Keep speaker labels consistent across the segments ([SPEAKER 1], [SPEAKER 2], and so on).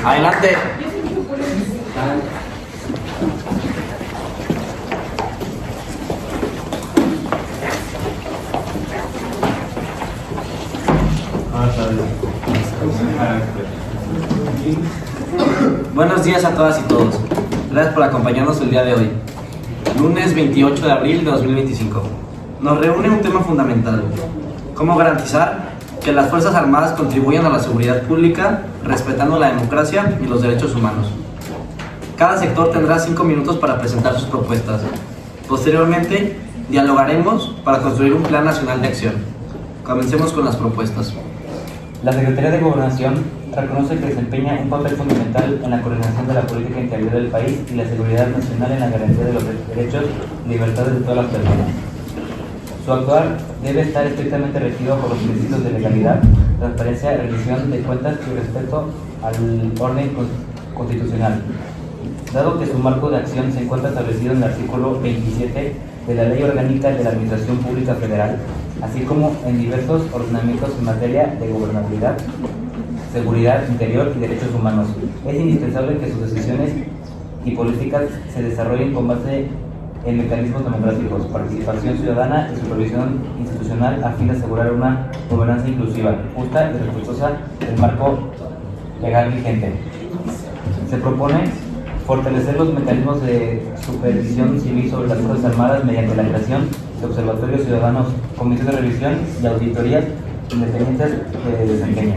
[SPEAKER 1] Adelante. Buenos días a todas y todos. Gracias por acompañarnos el día de hoy, lunes 28 de abril de 2025. Nos reúne un tema fundamental: cómo garantizar que las Fuerzas Armadas contribuyan a la seguridad pública, respetando la democracia y los derechos humanos. Cada sector tendrá 5 minutos para presentar sus propuestas. Posteriormente, dialogaremos para construir un plan nacional de acción. Comencemos con las propuestas.
[SPEAKER 2] La Secretaría de Gobernación reconoce que desempeña un papel fundamental en la coordinación de la política interior del país y la seguridad nacional en la garantía de los derechos y libertades de todas las personas. Su actuar debe estar estrictamente regido por los principios de legalidad, transparencia, rendición de cuentas y respeto al orden constitucional. Dado que su marco de acción se encuentra establecido en el artículo 27 de la Ley Orgánica de la Administración Pública Federal, así como en diversos ordenamientos en materia de gobernabilidad, seguridad interior y derechos humanos, es indispensable que sus decisiones y políticas se desarrollen con base en mecanismos democráticos, participación ciudadana y supervisión institucional a fin de asegurar una gobernanza inclusiva, justa y respetuosa del marco legal vigente. Se propone fortalecer los mecanismos de supervisión civil sobre las Fuerzas Armadas mediante la creación de observatorios ciudadanos, comisiones de revisión y auditorías independientes de desempeño.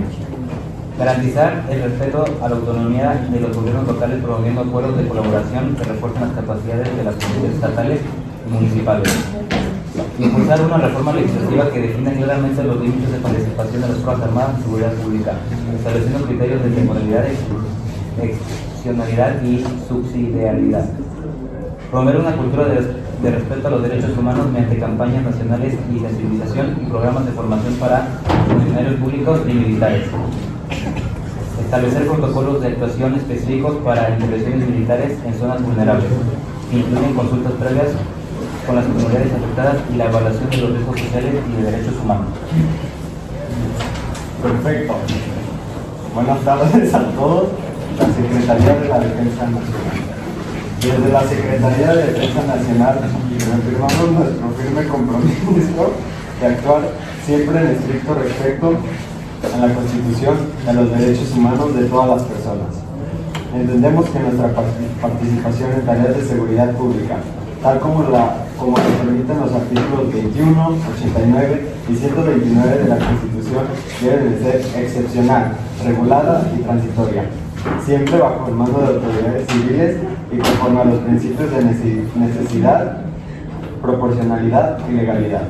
[SPEAKER 2] Garantizar el respeto a la autonomía de los gobiernos locales promoviendo acuerdos de colaboración que refuercen las capacidades de las policías estatales y municipales. Impulsar una reforma legislativa que defina claramente los límites de participación de las Fuerzas Armadas en seguridad pública, estableciendo criterios de temporalidad, excepcionalidad y subsidiariedad. Promover una cultura de respeto a los derechos humanos mediante campañas nacionales y sensibilización y programas de formación para funcionarios públicos y militares. Establecer protocolos de actuación específicos para intervenciones militares en zonas vulnerables, que incluyen consultas previas con las comunidades afectadas y la evaluación de los riesgos sociales y de derechos humanos.
[SPEAKER 3] Perfecto. Buenas tardes a todos. La Secretaría de la Defensa Nacional. Desde la Secretaría de Defensa Nacional reafirmamos nuestro firme compromiso de actuar siempre en estricto respeto a la Constitución y a los derechos humanos de todas las personas. Entendemos que nuestra participación en tareas de seguridad pública, tal como lo permiten los artículos 21, 89 y 129 de la Constitución, debe de ser excepcional, regulada y transitoria, siempre bajo el mando de autoridades civiles y conforme a los principios de necesidad, proporcionalidad y legalidad.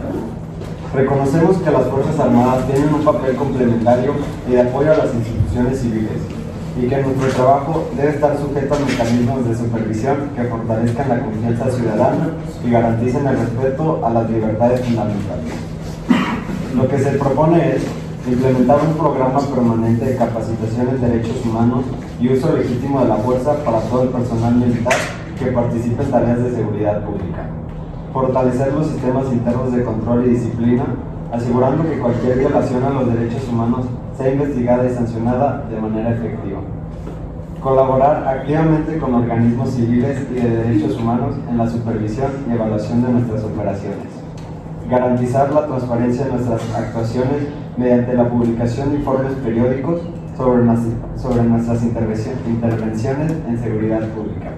[SPEAKER 3] Reconocemos que las Fuerzas Armadas tienen un papel complementario y de apoyo a las instituciones civiles, y que nuestro trabajo debe estar sujeto a mecanismos de supervisión que fortalezcan la confianza ciudadana y garanticen el respeto a las libertades fundamentales. Lo que se propone es implementar un programa permanente de capacitación en derechos humanos y uso legítimo de la fuerza para todo el personal militar que participe en tareas de seguridad pública. Fortalecer los sistemas internos de control y disciplina, asegurando que cualquier violación a los derechos humanos sea investigada y sancionada de manera efectiva. Colaborar activamente con organismos civiles y de derechos humanos en la supervisión y evaluación de nuestras operaciones. Garantizar la transparencia de nuestras actuaciones mediante la publicación de informes periódicos sobre nuestras intervenciones en seguridad pública.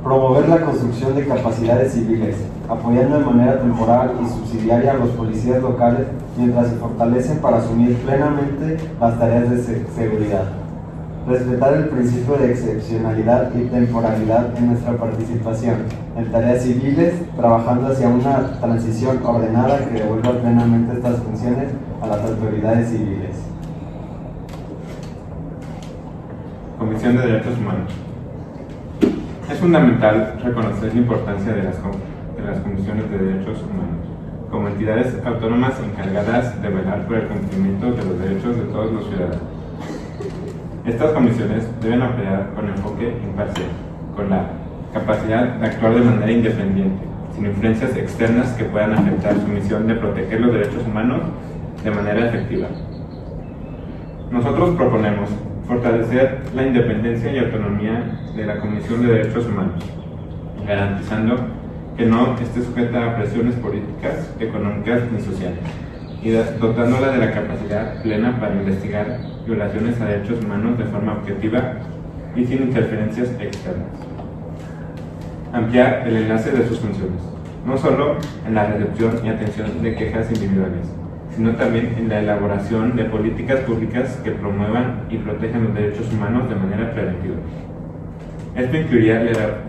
[SPEAKER 3] Promover la construcción de capacidades civiles, apoyando de manera temporal y subsidiaria a los policías locales mientras se fortalecen para asumir plenamente las tareas de seguridad. Respetar el principio de excepcionalidad y temporalidad en nuestra participación en tareas civiles, trabajando hacia una transición ordenada que devuelva plenamente estas funciones a las autoridades civiles.
[SPEAKER 4] Comisión de Derechos Humanos. Es fundamental reconocer la importancia de las comisiones de derechos humanos como entidades autónomas encargadas de velar por el cumplimiento de los derechos de todos los ciudadanos. Estas comisiones deben operar con enfoque imparcial, con la capacidad de actuar de manera independiente, sin influencias externas que puedan afectar su misión de proteger los derechos humanos de manera efectiva. Nosotros proponemos fortalecer la independencia y autonomía de la Comisión de Derechos Humanos, garantizando que no esté sujeta a presiones políticas, económicas ni sociales, y dotándola de la capacidad plena para investigar violaciones a derechos humanos de forma objetiva y sin interferencias externas. Ampliar el enlace de sus funciones, no solo en la recepción y atención de quejas individuales, sino también en la elaboración de políticas públicas que promuevan y protejan los derechos humanos de manera preventiva. Esto incluiría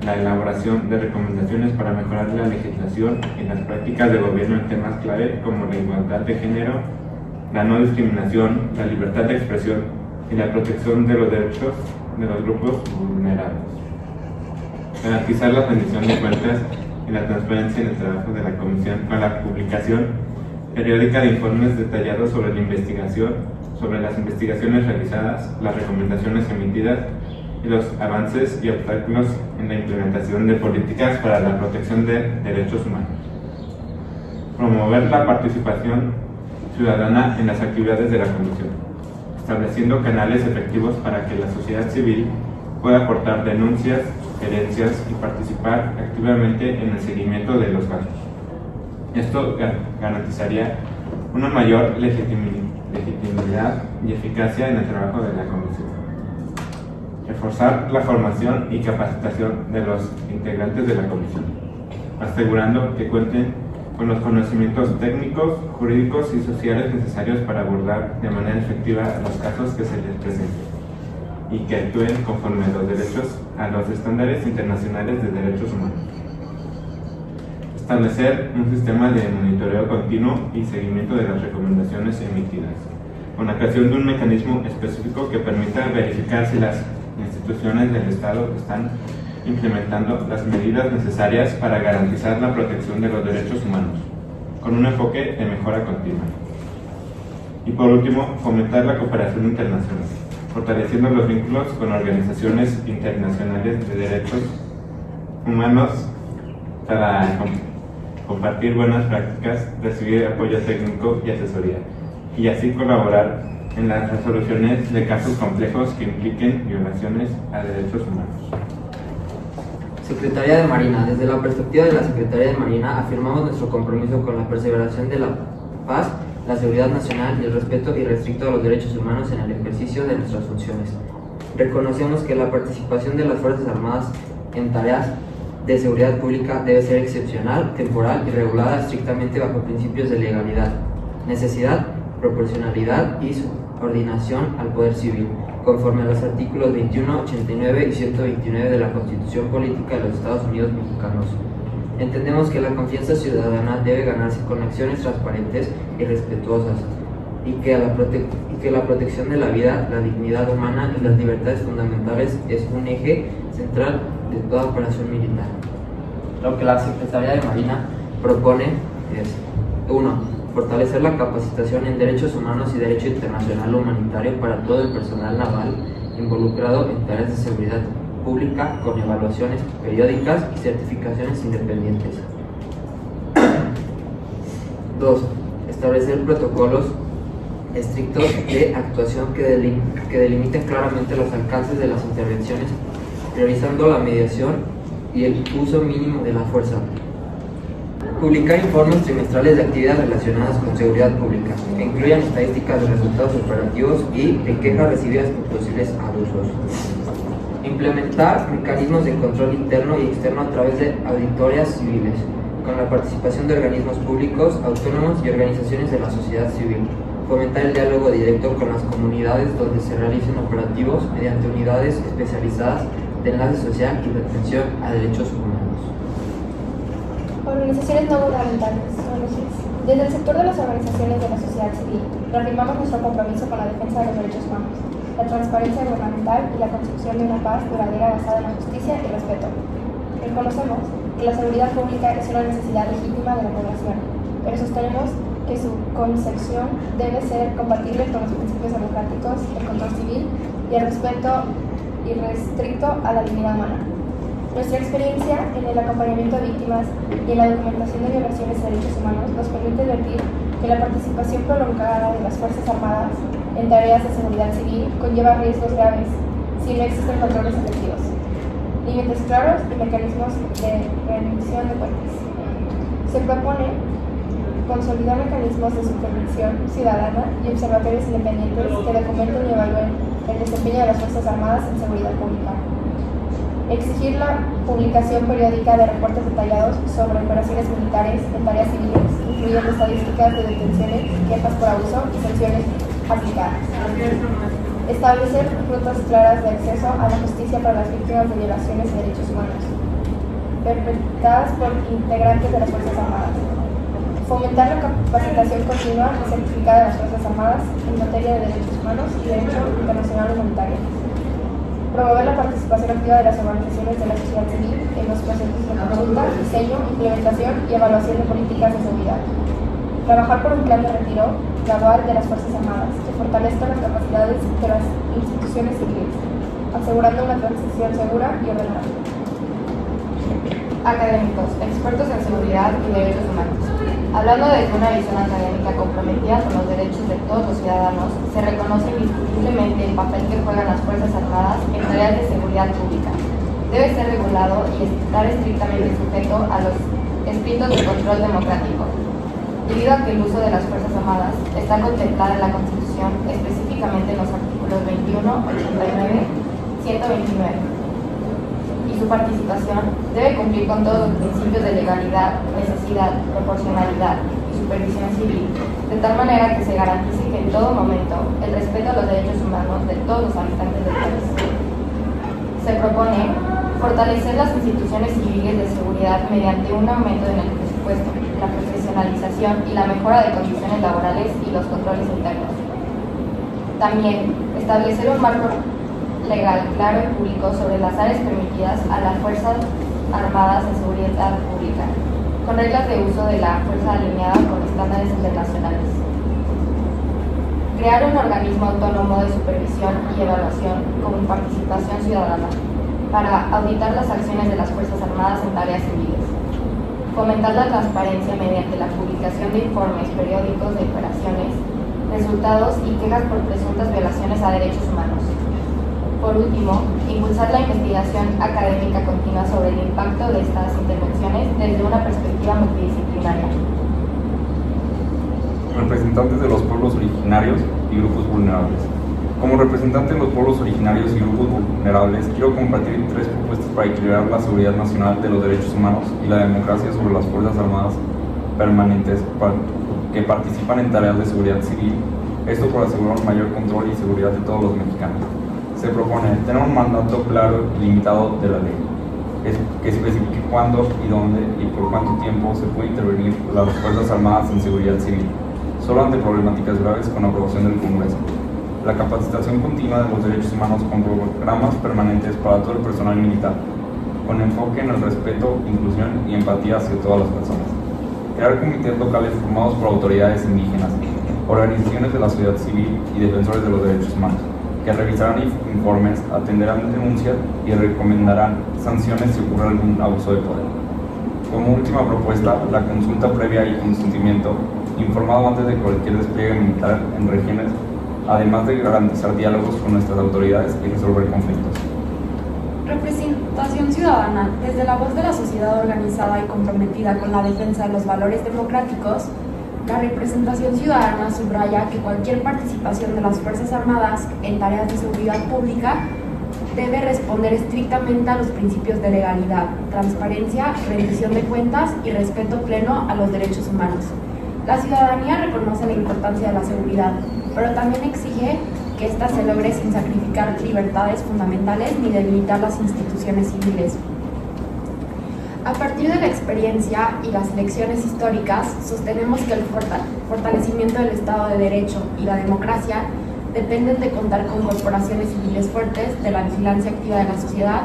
[SPEAKER 4] la elaboración de recomendaciones para mejorar la legislación y las prácticas de gobierno en temas clave como la igualdad de género, la no discriminación, la libertad de expresión y la protección de los derechos de los grupos vulnerables. Garantizar la rendición de cuentas y la transparencia en el trabajo de la Comisión con la publicación periódica de informes detallados sobre la investigación, sobre las investigaciones realizadas, las recomendaciones emitidas y los avances y obstáculos en la implementación de políticas para la protección de derechos humanos. Promover la participación ciudadana en las actividades de la Comisión, estableciendo canales efectivos para que la sociedad civil pueda aportar denuncias, sugerencias y participar activamente en el seguimiento de los casos. Esto garantizaría una mayor legitimidad y eficacia en el trabajo de la Comisión. Reforzar la formación y capacitación de los integrantes de la Comisión, asegurando que cuenten con los conocimientos técnicos, jurídicos y sociales necesarios para abordar de manera efectiva los casos que se les presenten y que actúen conforme a los estándares internacionales de derechos humanos. Establecer un sistema de monitoreo continuo y seguimiento de las recomendaciones emitidas, con la creación de un mecanismo específico que permita verificar si las instituciones del Estado están implementando las medidas necesarias para garantizar la protección de los derechos humanos, con un enfoque de mejora continua. Y por último, fomentar la cooperación internacional, fortaleciendo los vínculos con organizaciones internacionales de derechos humanos para compartir buenas prácticas, recibir apoyo técnico y asesoría, y así colaborar en las resoluciones de casos complejos que impliquen violaciones a derechos humanos.
[SPEAKER 5] Secretaría de Marina. Desde la perspectiva de la Secretaría de Marina, afirmamos nuestro compromiso con la perseveración de la paz, la seguridad nacional y el respeto irrestricto a los derechos humanos en el ejercicio de nuestras funciones. Reconocemos que la participación de las Fuerzas Armadas en tareas de seguridad pública debe ser excepcional, temporal y regulada estrictamente bajo principios de legalidad, necesidad, proporcionalidad y subordinación al poder civil, conforme a los artículos 21, 89 y 129 de la Constitución Política de los Estados Unidos Mexicanos. Entendemos que la confianza ciudadana debe ganarse con acciones transparentes y respetuosas, y que la protección de la vida, la dignidad humana y las libertades fundamentales es un eje central de toda operación militar. Lo que la Secretaría de Marina propone es 1. Fortalecer la capacitación en derechos humanos y derecho internacional humanitario para todo el personal naval involucrado en tareas de seguridad pública con evaluaciones periódicas y certificaciones independientes. 2. Establecer protocolos estrictos de actuación que delimiten claramente los alcances de las intervenciones, priorizando la mediación y el uso mínimo de la fuerza. Publicar informes trimestrales de actividades relacionadas con seguridad pública, que incluyan estadísticas de resultados operativos y de quejas recibidas por posibles abusos. Implementar mecanismos de control interno y externo a través de auditorías civiles, con la participación de organismos públicos, autónomos y organizaciones de la sociedad civil. Fomentar el diálogo directo con las comunidades donde se realicen operativos mediante unidades especializadas de enlace social y de atención a derechos humanos.
[SPEAKER 6] Organizaciones no gubernamentales, ONGs. Desde el sector de las organizaciones de la sociedad civil, reafirmamos nuestro compromiso con la defensa de los derechos humanos, la transparencia gubernamental y la construcción de una paz duradera basada en la justicia y respeto. Reconocemos que la seguridad pública es una necesidad legítima de la población, pero sostenemos que su concepción debe ser compatible con los principios democráticos, el control civil y el respeto irrestricto a la dignidad humana. Nuestra experiencia en el acompañamiento a víctimas y en la documentación de violaciones de derechos humanos nos permite advertir que la participación prolongada de las Fuerzas Armadas en tareas de seguridad civil conlleva riesgos graves si no existen controles efectivos, límites claros y mecanismos de rendición de cuentas. Se propone consolidar mecanismos de supervisión ciudadana y observatorios independientes que documenten y evalúen el desempeño de las Fuerzas Armadas en seguridad pública. Exigir la publicación periódica de reportes detallados sobre operaciones militares en tareas civiles, incluyendo estadísticas de detenciones, quejas por abuso y sanciones aplicadas. Establecer rutas claras de acceso a la justicia para las víctimas de violaciones de derechos humanos perpetradas por integrantes de las Fuerzas Armadas. Fomentar la capacitación continua y certificada de las Fuerzas Armadas en materia de derechos humanos y derecho internacional humanitario. Promover la participación activa de las organizaciones de la sociedad civil en los procesos de consulta, diseño, implementación y evaluación de políticas de seguridad. Trabajar por un plan de retiro gradual de las Fuerzas Armadas que fortalezca las capacidades de las instituciones civiles, asegurando una transición segura y ordenada.
[SPEAKER 7] Académicos, expertos en seguridad y derechos humanos. Hablando desde una visión académica comprometida con los derechos de todos los ciudadanos, se reconoce indiscutiblemente el papel que juegan las Fuerzas Armadas en tareas de seguridad pública. Debe ser regulado y estar estrictamente sujeto a los espíritus de control democrático, debido a que el uso de las Fuerzas Armadas está contemplado en la Constitución, específicamente en los artículos 21, 89, 129. Y su participación debe cumplir con todos los principios de legalidad, necesidad, proporcionalidad y supervisión civil, de tal manera que se garantice que en todo momento el respeto a los derechos humanos de todos los habitantes del país. Se propone fortalecer las instituciones civiles de seguridad mediante un aumento en el presupuesto, la profesionalización y la mejora de condiciones laborales y los controles internos. También establecer un marco legal, claro y público sobre las áreas permitidas a las Fuerzas Armadas en seguridad pública, con reglas de uso de la fuerza alineada con estándares internacionales. Crear un organismo autónomo de supervisión y evaluación con participación ciudadana para auditar las acciones de las Fuerzas Armadas en tareas civiles. Fomentar la transparencia mediante la publicación de informes periódicos de operaciones, resultados y quejas por presuntas violaciones a derechos humanos. Por último, impulsar la investigación académica continua sobre el impacto de estas intervenciones desde una perspectiva multidisciplinaria.
[SPEAKER 8] Representantes de los pueblos originarios y grupos vulnerables. Como representante de los pueblos originarios y grupos vulnerables, quiero compartir 3 propuestas para equilibrar la seguridad nacional de los derechos humanos y la democracia sobre las Fuerzas Armadas permanentes que participan en tareas de seguridad civil, esto para asegurar un mayor control y seguridad de todos los mexicanos. Se propone tener un mandato claro y limitado de la ley, que especifique cuándo y dónde y por cuánto tiempo se puede intervenir las Fuerzas Armadas en seguridad civil, solo ante problemáticas graves con aprobación del Congreso. La capacitación continua de los derechos humanos con programas permanentes para todo el personal militar, con enfoque en el respeto, inclusión y empatía hacia todas las personas. Crear comités locales formados por autoridades indígenas, organizaciones de la sociedad civil y defensores de los derechos humanos, que revisarán informes, atenderán denuncias y recomendarán sanciones si ocurre algún abuso de poder. Como última propuesta, la consulta previa y consentimiento informado antes de cualquier despliegue militar en regiones, además de garantizar diálogos con nuestras autoridades y resolver conflictos.
[SPEAKER 9] Representación ciudadana. Desde la voz de la sociedad organizada y comprometida con la defensa de los valores democráticos, la representación ciudadana subraya que cualquier participación de las Fuerzas Armadas en tareas de seguridad pública debe responder estrictamente a los principios de legalidad, transparencia, rendición de cuentas y respeto pleno a los derechos humanos. La ciudadanía reconoce la importancia de la seguridad, pero también exige que ésta se logre sin sacrificar libertades fundamentales ni debilitar las instituciones civiles. A partir de la experiencia y las lecciones históricas, sostenemos que el fortalecimiento del Estado de Derecho y la democracia dependen de contar con corporaciones civiles fuertes, de la vigilancia activa de la sociedad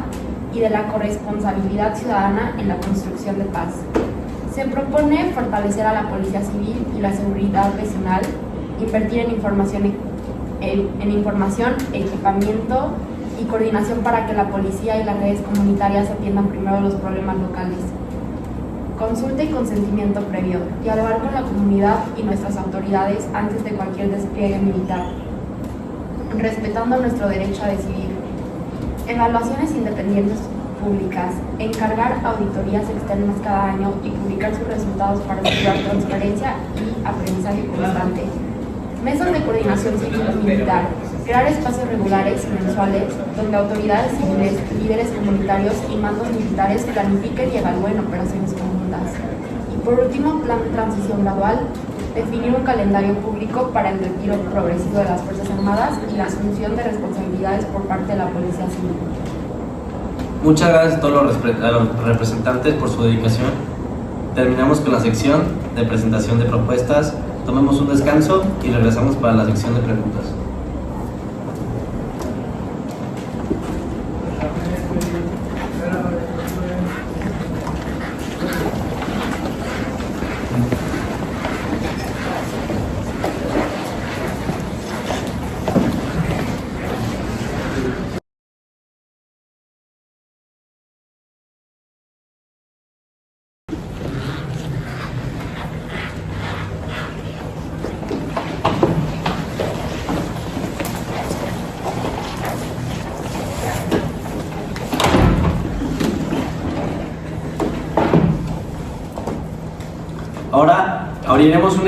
[SPEAKER 9] y de la corresponsabilidad ciudadana en la construcción de paz. Se propone fortalecer a la Policía Civil y la seguridad vecinal, invertir en información, equipamiento y coordinación para que la policía y las redes comunitarias atiendan primero los problemas locales. consulta y consentimiento previo, dialogar con la comunidad y nuestras autoridades antes de cualquier despliegue militar, respetando nuestro derecho a decidir, evaluaciones independientes públicas, encargar auditorías externas cada año y publicar sus resultados para asegurar transparencia y aprendizaje constante, mesas de coordinación civil-militar, crear espacios regulares y mensuales donde autoridades civiles, líderes comunitarios y mandos militares planifiquen y evalúen operaciones conjuntas. Y por último, plan de transición gradual, definir un calendario público para el retiro progresivo de las Fuerzas Armadas y la asunción de responsabilidades por parte de la Policía Civil.
[SPEAKER 1] Muchas gracias a todos los representantes por su dedicación. Terminamos con la sección de presentación de propuestas. Tomemos un descanso y regresamos para la sección de preguntas. Ahora abriremos un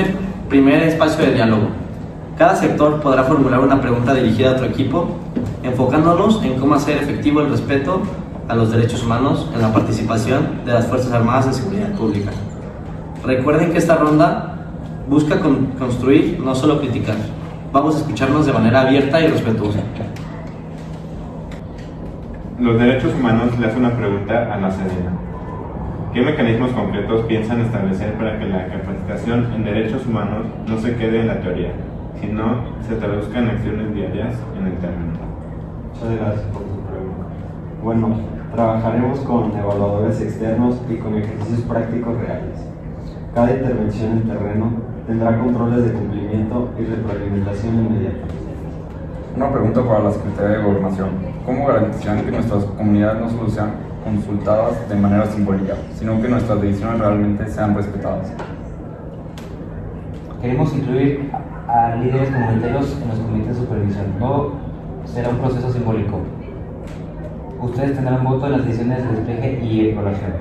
[SPEAKER 1] primer espacio de diálogo. Cada sector podrá formular una pregunta dirigida a otro equipo, enfocándonos en cómo hacer efectivo el respeto a los derechos humanos en la participación de las Fuerzas Armadas en seguridad pública. Recuerden que esta ronda busca construir, no solo criticar. Vamos a escucharnos de manera abierta y respetuosa.
[SPEAKER 4] Los derechos humanos le hace una pregunta a la Sedena. ¿Qué mecanismos concretos piensan establecer para que la capacitación en derechos humanos no se quede en la teoría, sino se traduzca en acciones diarias en el terreno?
[SPEAKER 3] Muchas gracias por tu pregunta. Bueno, trabajaremos con evaluadores externos y con ejercicios prácticos reales. Cada intervención en terreno tendrá controles de cumplimiento y retroalimentación inmediata.
[SPEAKER 8] Una pregunta para la Secretaría de Gobernación. ¿Cómo garantizarán que nuestras comunidades no solo sean consultadas de manera simbólica, sino que nuestras decisiones realmente sean respetadas?
[SPEAKER 2] Queremos incluir a líderes comunitarios en los comités de supervisión. No será un proceso simbólico. Ustedes tendrán voto en las decisiones de despliegue y evaluación.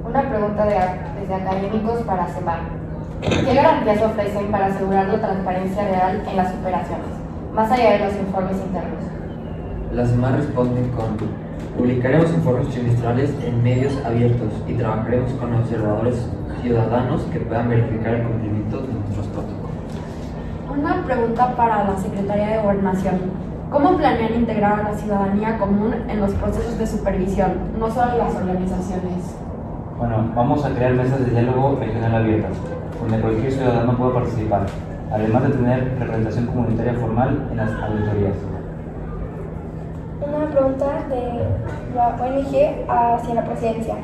[SPEAKER 7] Una pregunta desde académicos para CEMAR. ¿Qué garantías ofrecen para asegurar la transparencia real en las operaciones, más allá de los informes internos?
[SPEAKER 5] La CEMAR responde con: publicaremos informes trimestrales en medios abiertos y trabajaremos con observadores ciudadanos que puedan verificar el cumplimiento de nuestros protocolos.
[SPEAKER 9] Una pregunta para la Secretaría de Gobernación. ¿Cómo planean integrar a la ciudadanía común en los procesos de supervisión, no solo las organizaciones?
[SPEAKER 2] Bueno, vamos a crear mesas de diálogo regional abiertas, donde cualquier ciudadano pueda participar, además de tener representación comunitaria formal en las auditorías.
[SPEAKER 6] Una pregunta de la ONG hacia la presidencia.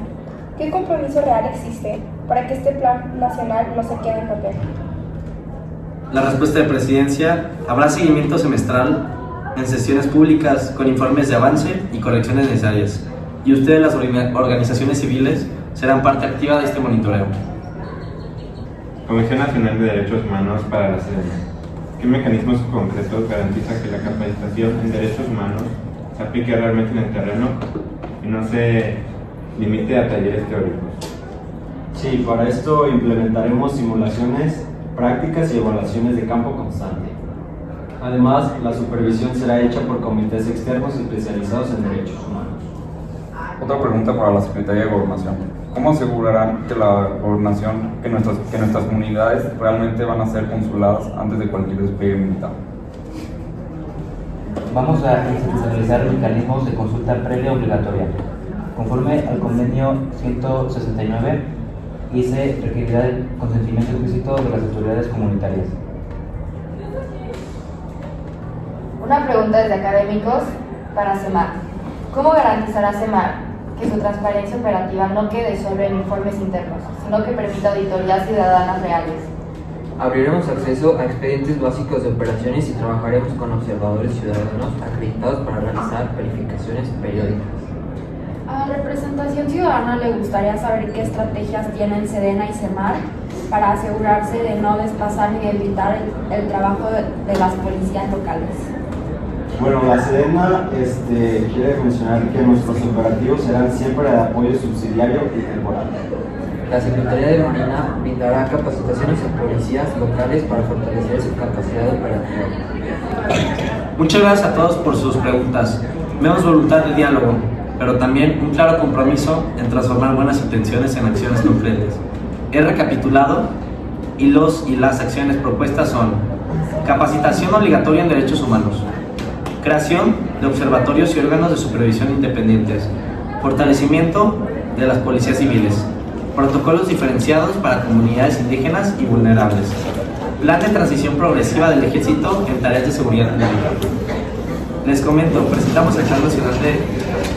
[SPEAKER 6] ¿Qué compromiso real existe para que este plan nacional no se quede en papel?
[SPEAKER 1] La respuesta de presidencia: habrá seguimiento semestral en sesiones públicas con informes de avance y correcciones necesarias. Y ustedes, las organizaciones civiles, serán parte activa de este monitoreo.
[SPEAKER 4] Comisión Nacional de Derechos Humanos para la Sedena. ¿Qué mecanismos concretos garantizan que la capacitación en derechos humanos se aplique realmente en el terreno y no se limite a talleres teóricos?
[SPEAKER 3] Sí, para esto implementaremos simulaciones, prácticas y evaluaciones de campo constante. Además, la supervisión será hecha por comités externos especializados en derechos humanos.
[SPEAKER 8] Otra pregunta para la Secretaría de Gobernación. ¿Cómo asegurarán que la gobernación, que nuestras comunidades realmente van a ser consuladas antes de cualquier despliegue militar?
[SPEAKER 2] Vamos a institucionalizar mecanismos de consulta previa obligatoria. Conforme al convenio 169, y se requerirá el consentimiento explícito de las autoridades comunitarias.
[SPEAKER 7] Una pregunta desde académicos para CEMAR. ¿Cómo garantizará CEMAR que su transparencia operativa no quede solo en informes internos, sino que permita auditorías ciudadanas reales?
[SPEAKER 5] Abriremos acceso a expedientes básicos de operaciones y trabajaremos con observadores ciudadanos acreditados para realizar verificaciones periódicas.
[SPEAKER 9] A Representación Ciudadana le gustaría saber qué estrategias tienen Sedena y Semar para asegurarse de no desplazar ni evitar el trabajo de las policías locales.
[SPEAKER 3] Bueno, la Sedena quiere mencionar que nuestros operativos serán siempre de apoyo subsidiario y temporal.
[SPEAKER 5] La Secretaría de Marina brindará capacitaciones a policías locales para fortalecer su capacidad operativa.
[SPEAKER 1] Muchas gracias a todos por sus preguntas. Vemos voluntad de diálogo, pero también un claro compromiso en transformar buenas intenciones en acciones concretas. He recapitulado y los y las acciones propuestas son: capacitación obligatoria en derechos humanos, creación de observatorios y órganos de supervisión independientes, fortalecimiento de las policías civiles, protocolos diferenciados para comunidades indígenas y vulnerables, plan de transición progresiva del ejército en tareas de seguridad pública. Les comento, presentamos el Plan Nacional de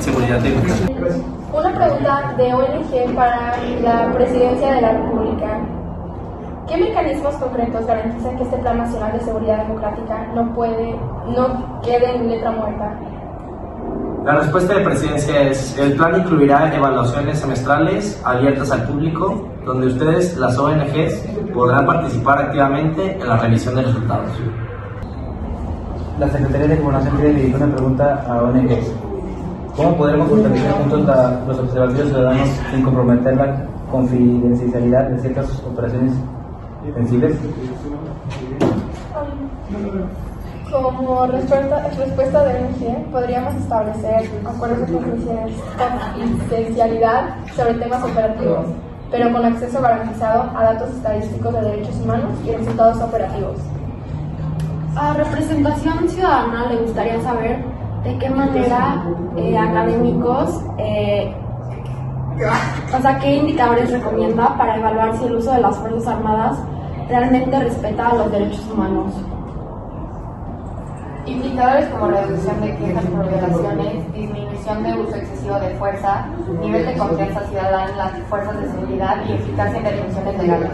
[SPEAKER 1] Seguridad Democrática.
[SPEAKER 6] Una pregunta de ONG para la Presidencia de la República. ¿Qué mecanismos concretos garantizan que este Plan Nacional de Seguridad Democrática no quede en letra muerta?
[SPEAKER 1] La respuesta de Presidencia es: el plan incluirá evaluaciones semestrales abiertas al público, donde ustedes, las ONGs, podrán participar activamente en la revisión de resultados.
[SPEAKER 2] La Secretaría de Gobernación quiere dirigir una pregunta a ONGs. ¿Cómo podremos fortalecer juntos los observatorios ciudadanos sin comprometer la confidencialidad de ciertas operaciones sensibles?
[SPEAKER 6] Como respuesta de ONG, podríamos establecer acuerdos de confidencialidad sobre temas operativos, pero con acceso garantizado a datos estadísticos de derechos humanos y resultados operativos.
[SPEAKER 9] A Representación Ciudadana le gustaría saber de qué manera académicos, qué indicadores recomienda para evaluar si el uso de las Fuerzas Armadas realmente respeta a los derechos humanos.
[SPEAKER 7] Indicadores como reducción de quejas por violaciones, disminución de uso excesivo de fuerza, nivel de confianza ciudadana en las fuerzas de seguridad y eficacia en detenciones legales.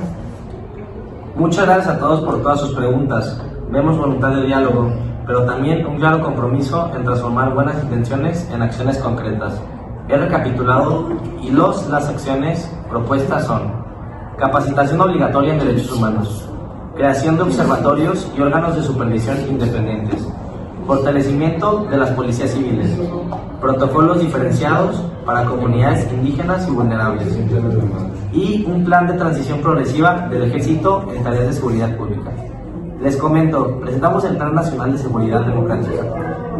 [SPEAKER 1] Muchas gracias a todos por todas sus preguntas. Vemos voluntad de diálogo, pero también un claro compromiso en transformar buenas intenciones en acciones concretas. He recapitulado y las acciones propuestas son: capacitación obligatoria en derechos humanos, creación de observatorios y órganos de supervisión independientes, fortalecimiento de las policías civiles, protocolos diferenciados para comunidades indígenas y vulnerables, y un plan de transición progresiva del ejército en tareas de seguridad pública. Les comento, presentamos el Plan Nacional de Seguridad Democrática.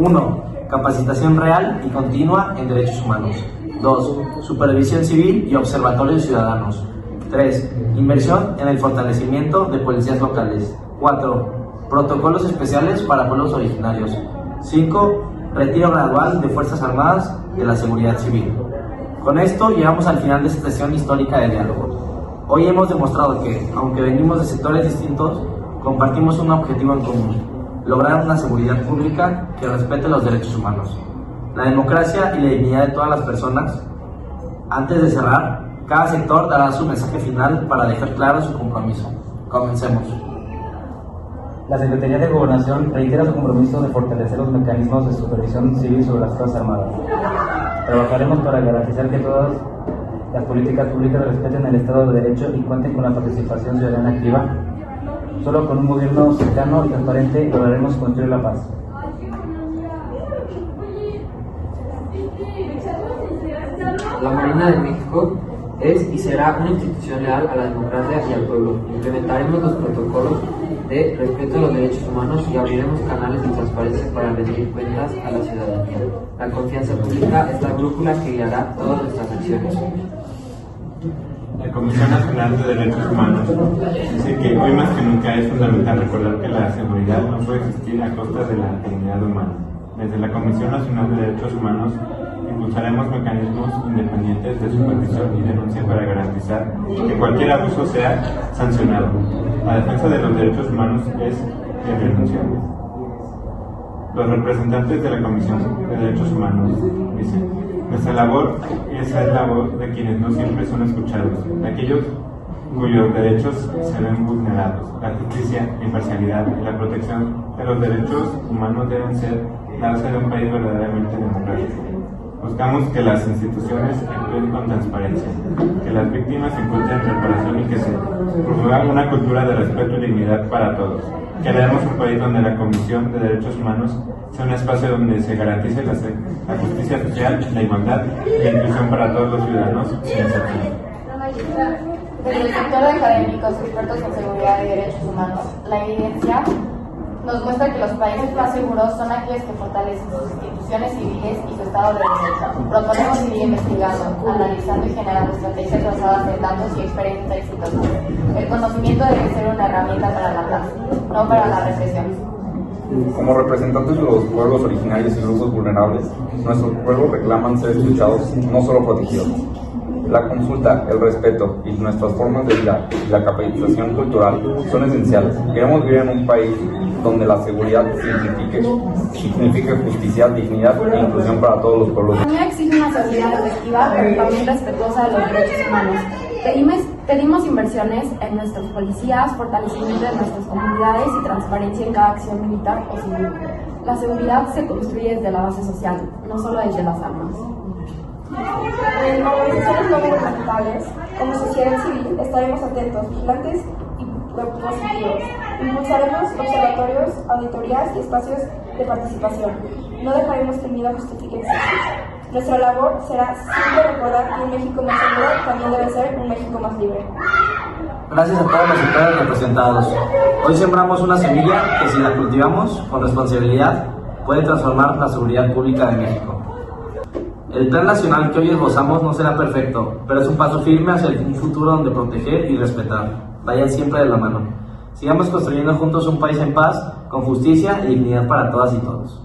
[SPEAKER 1] 1. Capacitación real y continua en derechos humanos. 2. Supervisión civil y observatorios ciudadanos. 3. Inversión en el fortalecimiento de policías locales. 4. Protocolos especiales para pueblos originarios. 5. Retiro gradual de Fuerzas Armadas de la seguridad civil. Con esto llegamos al final de esta sesión histórica de diálogo. Hoy hemos demostrado que, aunque venimos de sectores distintos, compartimos un objetivo en común: lograr una seguridad pública que respete los derechos humanos, la democracia y la dignidad de todas las personas. Antes de cerrar, cada sector dará su mensaje final para dejar claro su compromiso. Comencemos.
[SPEAKER 2] La Secretaría de Gobernación reitera su compromiso de fortalecer los mecanismos de supervisión civil sobre las Fuerzas Armadas. Trabajaremos para garantizar que todas las políticas públicas respeten el Estado de Derecho y cuenten con la participación ciudadana activa. Solo con un gobierno cercano y transparente lograremos construir la paz.
[SPEAKER 5] La Marina de México es y será una institución leal a la democracia y al pueblo. Implementaremos los protocolos de respeto a los derechos humanos y abriremos canales de transparencia para rendir cuentas a la ciudadanía. La confianza pública es la brújula que guiará todas nuestras acciones.
[SPEAKER 4] La Comisión Nacional de Derechos Humanos dice que hoy más que nunca es fundamental recordar que la seguridad no puede existir a costa de la dignidad humana. Desde la Comisión Nacional de Derechos Humanos impulsaremos mecanismos independientes de supervisión y denuncia para garantizar que cualquier abuso sea sancionado. La defensa de los derechos humanos es irrenunciable. Los representantes de la Comisión de Derechos Humanos dicen: nuestra labor es la voz de quienes no siempre son escuchados, de aquellos cuyos derechos se ven vulnerados. La justicia, la imparcialidad y la protección de los derechos humanos deben ser la base de un país verdaderamente democrático. Buscamos que las instituciones actúen con transparencia, que las víctimas encuentren reparación y que se promueva una cultura de respeto y dignidad para todos. Queremos un país donde la Comisión de Derechos Humanos sea un espacio donde se garantice la justicia social, la igualdad y la inclusión para todos los ciudadanos sin excepción.
[SPEAKER 7] Desde el sector de académicos expertos en seguridad y derechos humanos, la evidencia nos muestra que los países más seguros son aquellos que fortalecen sus instituciones civiles y su Estado de Derecho. Proponemos seguir investigando, analizando y generando estrategias basadas en datos y experiencias exitosas. El conocimiento debe ser una herramienta para la paz, no para la represión.
[SPEAKER 8] Como representantes de los pueblos originarios y grupos vulnerables, nuestros pueblos reclaman ser escuchados, no solo protegidos. La consulta, el respeto y nuestras formas de vida y la capacitación cultural son esenciales. Queremos vivir en un país donde la seguridad signifique justicia, dignidad e inclusión para todos los pueblos.
[SPEAKER 9] La ciudadanía exige una sociedad efectiva, pero también respetuosa de los derechos humanos. Pedimos inversiones en nuestros policías, fortalecimiento de nuestras comunidades y transparencia en cada acción militar o civil. La seguridad se construye desde la base social, no solo desde las armas.
[SPEAKER 6] En organizaciones no gubernamentales, como sociedad civil, estaremos atentos, vigilantes y propositivos. Impulsaremos observatorios, auditorías y espacios de participación. No dejaremos que el miedo justifique excesos. Nuestra labor será siempre recordar que un México más seguro también debe ser un México más libre.
[SPEAKER 1] Gracias a todos los sectores representados. Hoy sembramos una semilla que, si la cultivamos con responsabilidad, puede transformar la seguridad pública de México. El plan nacional que hoy esbozamos no será perfecto, pero es un paso firme hacia un futuro donde proteger y respetar vayan siempre de la mano. Sigamos construyendo juntos un país en paz, con justicia y dignidad para todas y todos.